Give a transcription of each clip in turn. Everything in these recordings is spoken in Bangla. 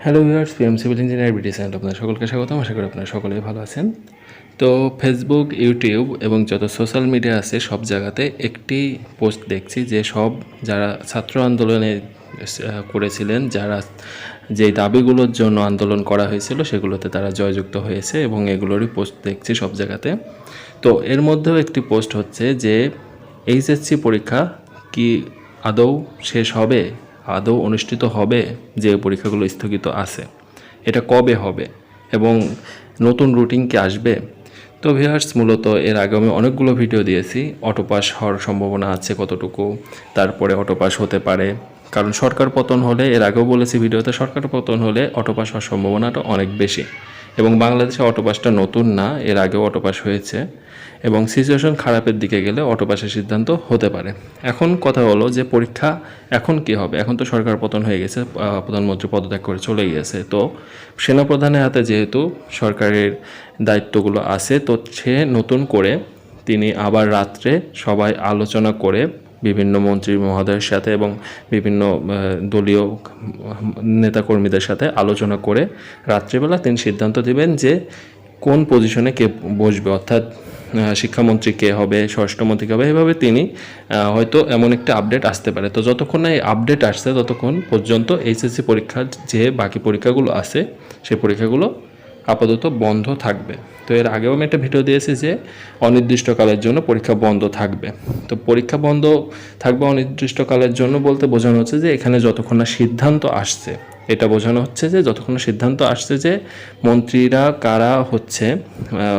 Hello viewers, PM civil engineer BD চ্যানেলে আপনাদের সকলকে স্বাগতম। আশা করি আপনারা সকলেই ভালো আছেন। তো ফেসবুক, ইউটিউব এবং যত সোশ্যাল মিডিয়া আছে সব জায়গাতে একটি পোস্ট দেখছি যে যারা ছাত্র আন্দোলনে করেছিলেন, যারা যেই দাবিগুলোর জন্য আন্দোলন করা হয়েছিল সেগুলোতে তারা জয়যুক্ত হয়েছে এবং এগুলোরই পোস্ট দেখছি সব জায়গাতে। তো এর মধ্যেও একটি পোস্ট হচ্ছে যে এইচএসসি পরীক্ষা কি আদৌ শেষ হবে, আদৌ অনুষ্ঠিত হবে, যে পরীক্ষাগুলো স্থগিত আছে এটা কবে হবে এবং নতুন রুটিন কি আসবে। তো ভিউয়ার্স, মূলত এর আগে আমি অনেকগুলো ভিডিও দিয়েছি অটোপাস হওয়ার সম্ভাবনা আছে কতটুকু, তারপরে অটোপাস হতে পারে, কারণ সরকার পতন হলে, এর আগেও বলেছি ভিডিওতে, সরকার পতন হলে অটোপাস হওয়ার সম্ভাবনাটা অনেক বেশি। এবং বাংলাদেশে অটোপাসটা নতুন না, এর আগেও অটোপাস হয়েছে এবং সিচুয়েশন খারাপের দিকে গেলে অটোপাসের সিদ্ধান্ত হতে পারে। এখন কথা হলো যে পরীক্ষা এখন কি হবে। এখন তো সরকার পতন হয়ে গেছে, প্রধানমন্ত্রী পদত্যাগ করে চলে গিয়েছে। তো সেনাপ্রধানের হাতে যেহেতু সরকারের দায়িত্বগুলো আছে, তো সে নতুন করে তিনি আবার রাত্রে সবাই আলোচনা করে বিভিন্ন মন্ত্রী মহোদয়ের সাথে এবং বিভিন্ন দলীয় নেতাকর্মীদের সাথে আলোচনা করে রাত্রিবেলা তিনি সিদ্ধান্ত দেবেন যে কোন পজিশনে কে বসবে, অর্থাৎ শিক্ষামন্ত্রী কে হবে, স্বরাষ্ট্রমন্ত্রী কে হবে। এভাবে তিনি হয়তো এমন একটা আপডেট আসতে পারে। তো যতক্ষণ না এই আপডেট আসছে ততক্ষণ পর্যন্ত এইচএসসি পরীক্ষার যে বাকি পরীক্ষাগুলো আছে সেই পরীক্ষাগুলো আপাতত বন্ধ থাকবে। তো এর আগেও আমি একটা ভিডিও দিয়েছি যে অনির্দিষ্টকালের জন্য পরীক্ষা বন্ধ থাকবে। তো পরীক্ষা বন্ধ থাকবে অনির্দিষ্টকালের জন্য বলতে বোঝানো হচ্ছে যে এখানে যতক্ষণ না সিদ্ধান্ত আসছে, এটা বোঝানো হচ্ছে যে যতক্ষণ না সিদ্ধান্ত আসছে যে মন্ত্রীরা কারা হচ্ছে,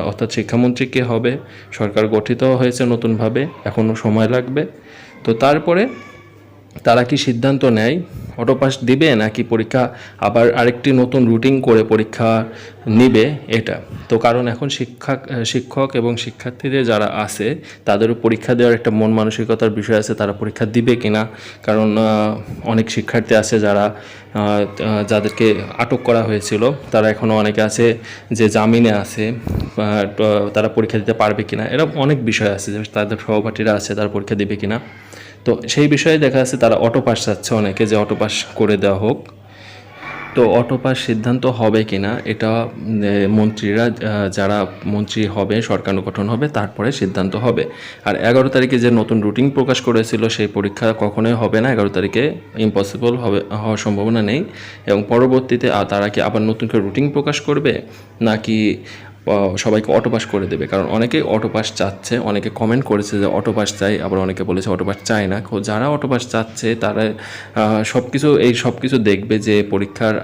অর্থাৎ শিক্ষামন্ত্রী কে হবে, সরকার গঠিত হয়েছে নতুনভাবে, এখনও সময় লাগবে। তো তারপরে তারা কি সিদ্ধান্ত নেয় অটোপাস দিবে নাকি পরীক্ষা আবার আরেকটি নতুন রুটিন করে পরীক্ষা নিবে, এটা তো কারণ এখন শিক্ষক এবং শিক্ষার্থীদের যারা আছে তাদেরও পরীক্ষা দেওয়ার একটা মন মানসিকতার বিষয় আছে, তারা পরীক্ষা দিবে কিনা। কারণ অনেক শিক্ষার্থী আছে যাদেরকে আটক করা হয়েছিল, তারা এখনও অনেকে আছে যে জামিনে আছে, তারা পরীক্ষা দিতে পারবে কিনা, এরকম অনেক বিষয় আছে যে তাদের সহপাঠীরা আছে তারা পরীক্ষা দিবে কিনা। তো সেই বিষয়ে দেখা যাচ্ছে তারা অটোপাস চাচ্ছে অনেকে, যে অটোপাস করে দেওয়া হোক। তো অটোপাস সিদ্ধান্ত হবে কি না এটা মন্ত্রীরা, যারা মন্ত্রী হবে, সরকার গঠন হবে, তারপরে সিদ্ধান্ত হবে। আর 11 তারিখে যে নতুন রুটিন প্রকাশ করেছিল সেই পরীক্ষা কখনোই হবে না, 11 তারিখে ইম্পসিবল হওয়ার সম্ভাবনা নেই। এবং পরবর্তীতে তারা কি আবার নতুন করে রুটিন প্রকাশ করবে নাকি সবাইকে অটোপাস করে দেবে। কারণ অনেকেই অটোপাস চাচ্ছে, অনেকে কমেন্ট করেছে যে অটোপাস চাই, আবার অনেকে বলেছে অটোপাস চায় না। যারা অটোপাস চাচ্ছে তারা সব কিছু দেখবে যে পরীক্ষার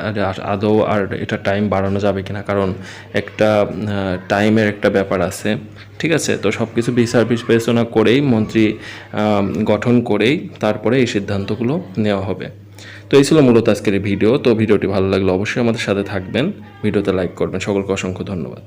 আদৌ আর এটা টাইম বাড়ানো যাবে কিনা, কারণ একটা টাইমের একটা ব্যাপার আছে, ঠিক আছে। তো সব কিছু বিচার বিবেচনা করেই মন্ত্রী গঠন করেই তারপরে এই সিদ্ধান্তগুলো নেওয়া হবে। তো এই ছিল মূলত আজকের ভিডিও। তো ভিডিওটি ভালো লাগলে অবশ্যই আমাদের সাথে থাকবেন, ভিডিওতে লাইক করবেন। সকলকে অসংখ্য ধন্যবাদ।